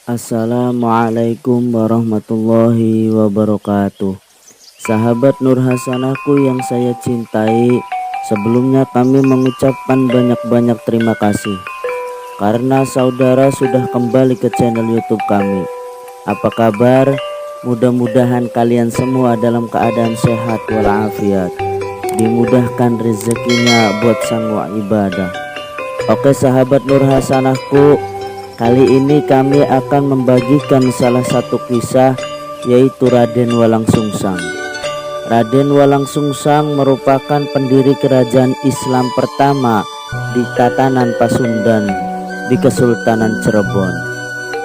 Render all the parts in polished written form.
Assalamualaikum warahmatullahi wabarakatuh. Sahabat Nur Hasanahku yang saya cintai, sebelumnya kami mengucapkan banyak-banyak terima kasih karena saudara sudah kembali ke channel YouTube kami. Apa kabar? Mudah-mudahan kalian semua dalam keadaan sehat walafiat, dimudahkan rezekinya buat sanggup ibadah. Oke sahabat Nur Hasanahku, kali ini kami akan membagikan salah satu kisah, yaitu Raden Walang Sungsang. Raden Walang Sungsang merupakan pendiri kerajaan Islam pertama di Tatanan Pasundan di Kesultanan Cirebon.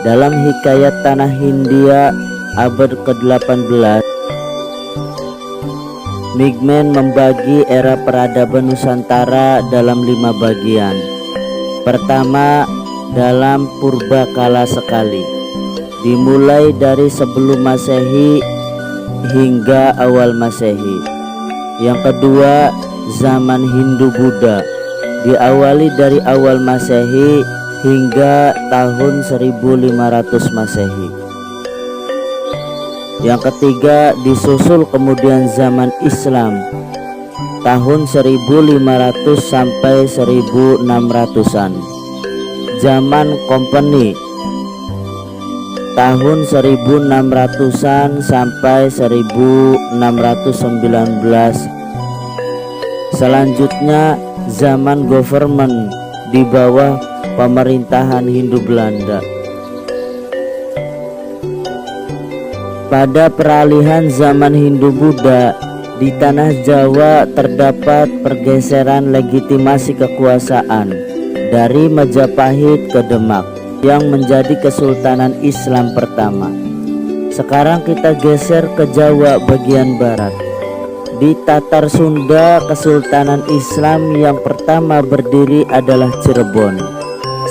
Dalam hikayat Tanah Hindia abad ke-18, Migmen membagi era peradaban Nusantara dalam 5 bagian. Pertama, dalam purba kala sekali, dimulai dari sebelum Masehi hingga awal Masehi. Yang kedua, zaman Hindu-Buddha, diawali dari awal Masehi hingga tahun 1500 Masehi. Yang ketiga, disusul kemudian zaman Islam tahun 1500 sampai 1600-an. Zaman Kompeni tahun 1600-an sampai 1619. Selanjutnya zaman government di bawah pemerintahan Hindu Belanda. Pada peralihan zaman Hindu-Buddha di tanah Jawa terdapat pergeseran legitimasi kekuasaan dari Majapahit ke Demak yang menjadi Kesultanan Islam pertama. Sekarang kita geser ke Jawa bagian barat. Di Tatar Sunda, Kesultanan Islam yang pertama berdiri adalah Cirebon.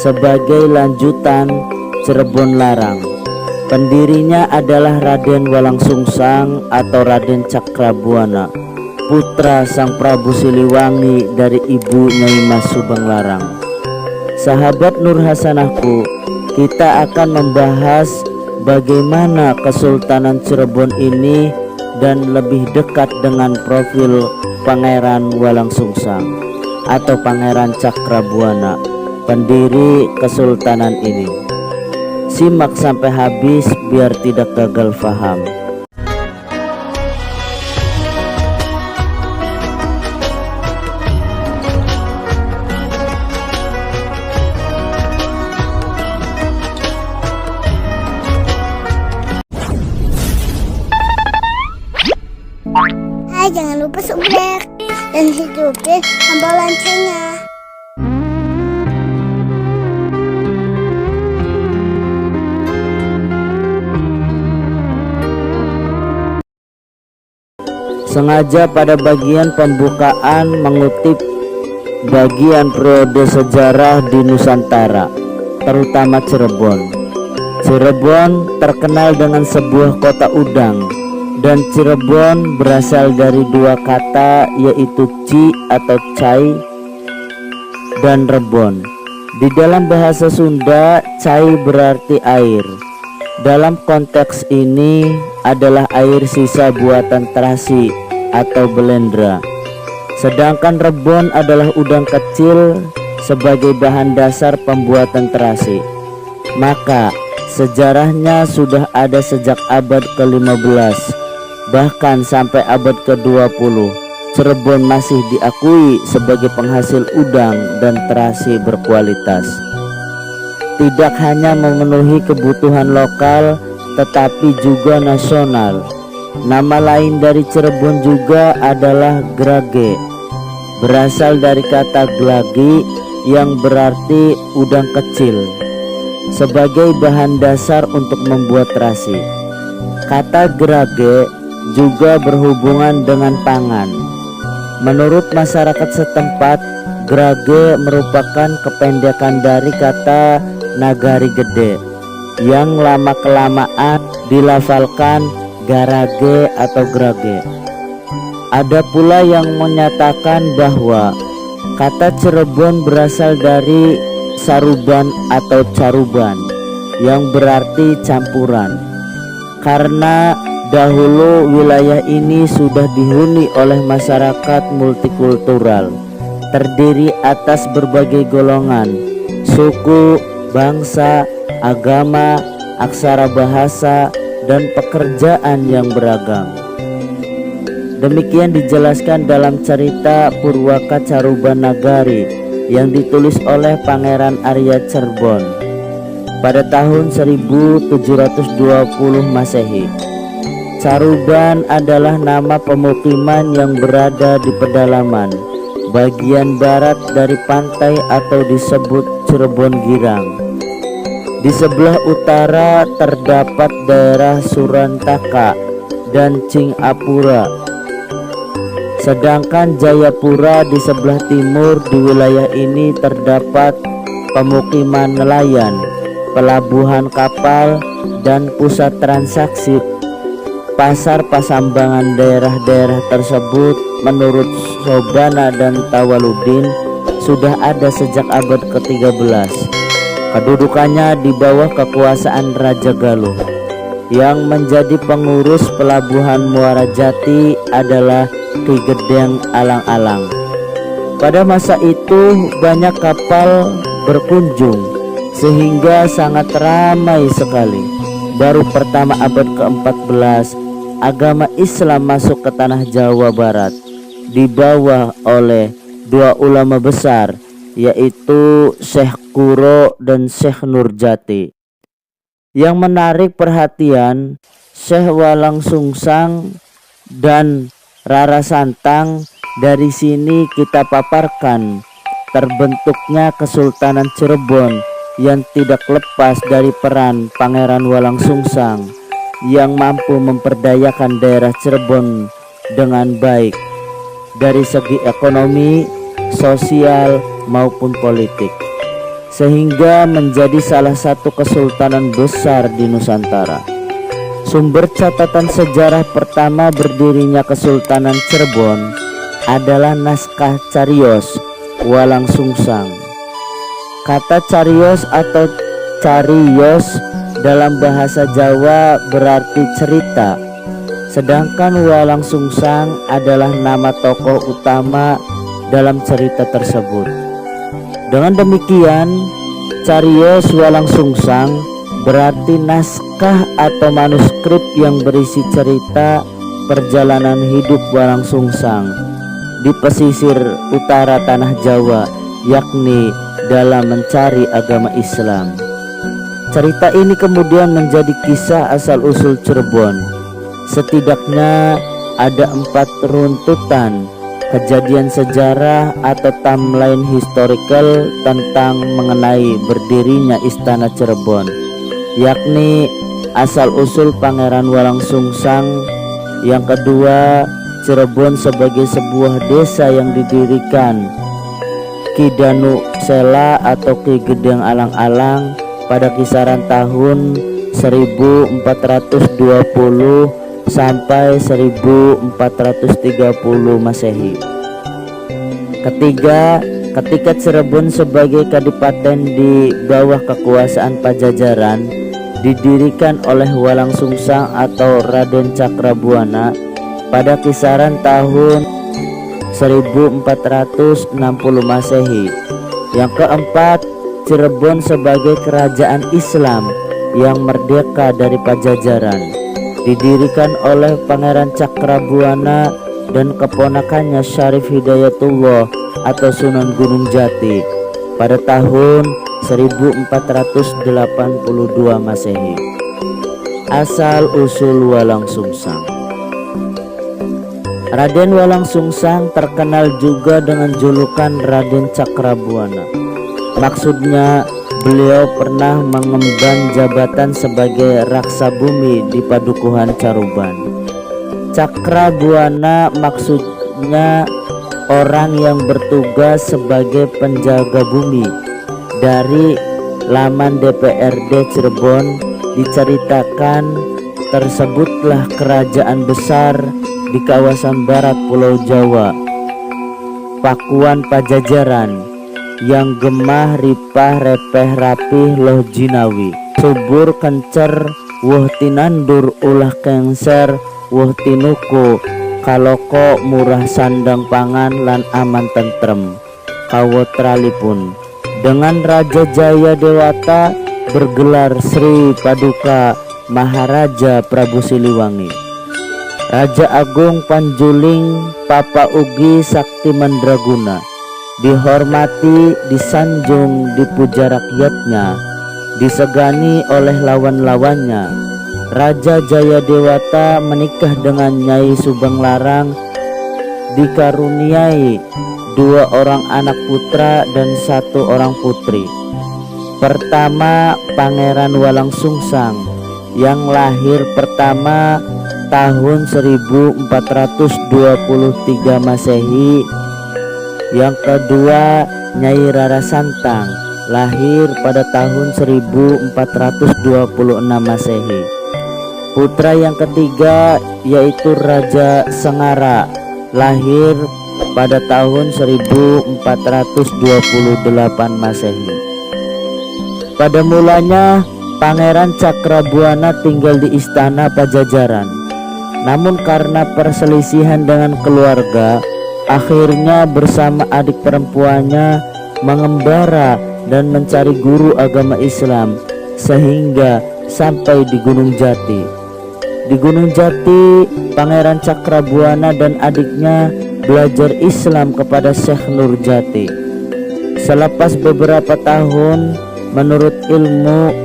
Sebagai lanjutan, Cirebon Larang. Pendirinya adalah Raden Walang Sungsang atau Raden Cakrabuana, putra Sang Prabu Siliwangi dari ibu Nyai Mas Subang Larang. Sahabat Nur Hasanahku, kita akan membahas bagaimana Kesultanan Cirebon ini dan lebih dekat dengan profil Pangeran Walang Sungsang atau Pangeran Cakrabuana, pendiri Kesultanan ini. Simak sampai habis biar tidak gagal paham. Hai, jangan lupa subscribe dan hidupin tombol loncengnya. Sengaja pada bagian pembukaan mengutip bagian periode sejarah di Nusantara, terutama Cirebon. Cirebon terkenal dengan sebuah kota udang, dan Cirebon berasal dari 2 kata, yaitu ci atau cai dan rebon. Di dalam bahasa Sunda, cai berarti air. Dalam konteks ini adalah air sisa buatan terasi atau belendra. Sedangkan rebon adalah udang kecil sebagai bahan dasar pembuatan terasi. Maka sejarahnya sudah ada sejak abad ke-15, bahkan sampai abad ke-20. Cirebon masih diakui sebagai penghasil udang dan terasi berkualitas. Tidak hanya memenuhi kebutuhan lokal, tetapi juga nasional. Nama lain dari Cirebon juga adalah Grage, berasal dari kata glagi yang berarti udang kecil, sebagai bahan dasar untuk membuat terasi. Kata Grage juga berhubungan dengan pangan. Menurut masyarakat setempat, Grage merupakan kependekan dari kata Nagari Gede yang lama-kelamaan dilafalkan Garage atau Grage. Ada pula yang menyatakan bahwa kata Cirebon berasal dari Saruban atau Caruban yang berarti campuran. Karena dahulu wilayah ini sudah dihuni oleh masyarakat multikultural, terdiri atas berbagai golongan, suku, bangsa, agama, aksara bahasa, dan pekerjaan yang beragam. Demikian dijelaskan dalam cerita Purwaka Caruban Nagari yang ditulis oleh Pangeran Arya Cerbon pada tahun 1720 Masehi. Caruban adalah nama pemukiman yang berada di pedalaman bagian barat dari pantai atau disebut Cirebon Girang. Di sebelah utara terdapat daerah Surantaka dan Cingapura. Sedangkan Jayapura di sebelah timur. Di wilayah ini terdapat pemukiman nelayan, pelabuhan kapal, dan pusat transaksi. Pasar pasambangan daerah-daerah tersebut menurut Sobana dan Tawaludin sudah ada sejak abad ke-13. Kedudukannya di bawah kekuasaan Raja Galuh. Yang menjadi pengurus pelabuhan Muara Jati adalah Ki Gedeng Alang-Alang. Pada masa itu banyak kapal berkunjung sehingga sangat ramai sekali. Baru pertama abad ke-14 agama Islam masuk ke tanah Jawa Barat dibawa oleh dua ulama besar, yaitu Syekh Kuro dan Syekh Nurjati. Yang menarik perhatian, Syekh Walang Sungsang dan Rara Santang. Dari sini kita paparkan terbentuknya Kesultanan Cirebon yang tidak lepas dari peran Pangeran Walang Sungsang yang mampu memperdayakan daerah Cirebon dengan baik dari segi ekonomi, sosial maupun politik, sehingga menjadi salah satu kesultanan besar di Nusantara. Sumber catatan sejarah pertama berdirinya Kesultanan Cirebon adalah naskah Cariyos Walang Sungsang. Kata Cariyos atau Cariyos dalam bahasa Jawa berarti cerita, sedangkan Walang Sungsang adalah nama tokoh utama dalam cerita tersebut. Dengan demikian, Cariyos Walang Sungsang berarti naskah atau manuskrip yang berisi cerita perjalanan hidup Walang Sungsang di pesisir utara tanah Jawa, yakni dalam mencari agama Islam. Cerita ini kemudian menjadi kisah asal-usul Cirebon. Setidaknya ada 4 runtutan kejadian sejarah atau timeline historical tentang mengenai berdirinya Istana Cirebon, yakni asal-usul Pangeran Walang Sungsang. Yang kedua, Cirebon sebagai sebuah desa yang didirikan Ki Danu Sela atau Ki Gedeng Alang-Alang pada kisaran tahun 1420 sampai 1430 Masehi. Ketiga, ketika Cirebon sebagai kadipaten di bawah kekuasaan Pajajaran didirikan oleh Walang Sungsang atau Raden Cakrabuana pada kisaran tahun 1460 Masehi. Yang keempat, Cirebon sebagai kerajaan Islam yang merdeka dari Pajajaran didirikan oleh Pangeran Cakrabuana dan keponakannya Syarif Hidayatullah atau Sunan Gunung Jati pada tahun 1482 Masehi. Asal usul Walang Sungsang. Raden Walang Sungsang terkenal juga dengan julukan Raden Cakrabuana. Maksudnya beliau pernah mengemban jabatan sebagai raksa bumi di Padukuhan Caruban. Cakrabuana maksudnya orang yang bertugas sebagai penjaga bumi. Dari laman DPRD Cirebon diceritakan tersebutlah kerajaan besar di kawasan barat Pulau Jawa, Pakuan Pajajaran, yang gemah ripah repeh rapih loh jinawi. subur kencer woh tinandur ulah kengser woh tinuku kaloko murah sandang pangan lan aman tentrem kawotralipun dengan Raja Jaya Dewata bergelar Sri Paduka Maharaja Prabu Siliwangi, Raja Agung Panjuling Papa Ugi Sakti Mandraguna, dihormati, disanjung, dipuja rakyatnya, disegani oleh lawan-lawannya. Raja Jaya Dewata menikah dengan Nyai Subang Larang, dikaruniai 2 orang anak putra dan 1 orang putri. Pertama Pangeran Walang Sungsang yang lahir pertama tahun 1423 Masehi. Yang kedua Nyai Rara Santang lahir pada tahun 1426 Masehi. Putra yang ketiga yaitu Raja Sengara lahir pada tahun 1428 Masehi. Pada mulanya Pangeran Cakrabuana tinggal di istana Pajajaran. Namun karena perselisihan dengan keluarga, akhirnya bersama adik perempuannya mengembara dan mencari guru agama Islam sehingga sampai di Gunung Jati. Di Gunung Jati, Pangeran Cakrabuana dan adiknya belajar Islam kepada Syekh Nurjati. Selepas beberapa tahun menurut ilmu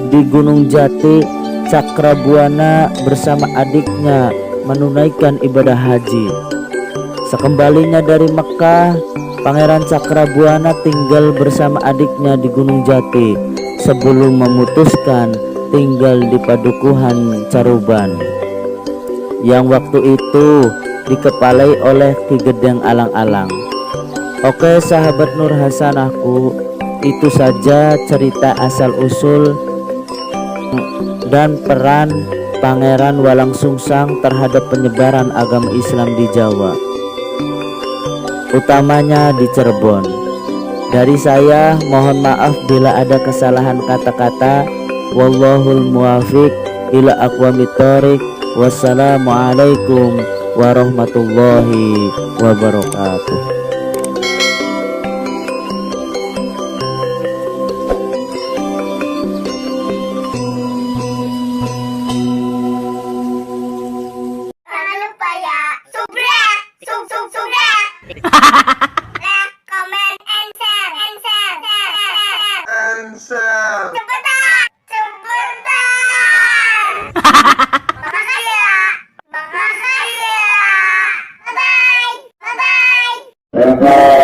di Gunung Jati, Cakrabuana bersama adiknya menunaikan ibadah haji. Sekembalinya dari Mekah, Pangeran Cakrabuana tinggal bersama adiknya di Gunung Jati sebelum memutuskan tinggal di Padukuhan Caruban yang waktu itu dikepalai oleh Ki Gedeng Alang-Alang. Oke sahabat Nur Hasanahku, itu saja cerita asal-usul dan peran Pangeran Walang Sungsang terhadap penyebaran agama Islam di Jawa, utamanya di Cirebon. Dari saya mohon maaf bila ada kesalahan kata-kata. Wallahul muwafiq ila aqwamit thoriq. Wassalamualaikum warahmatullahi wabarakatuh. Jangan lupa ya, subscribe, subscribe. Like, comment, and share, Cepetan, cepetan. Makasih ya, makasih ya. Bye bye, bye bye.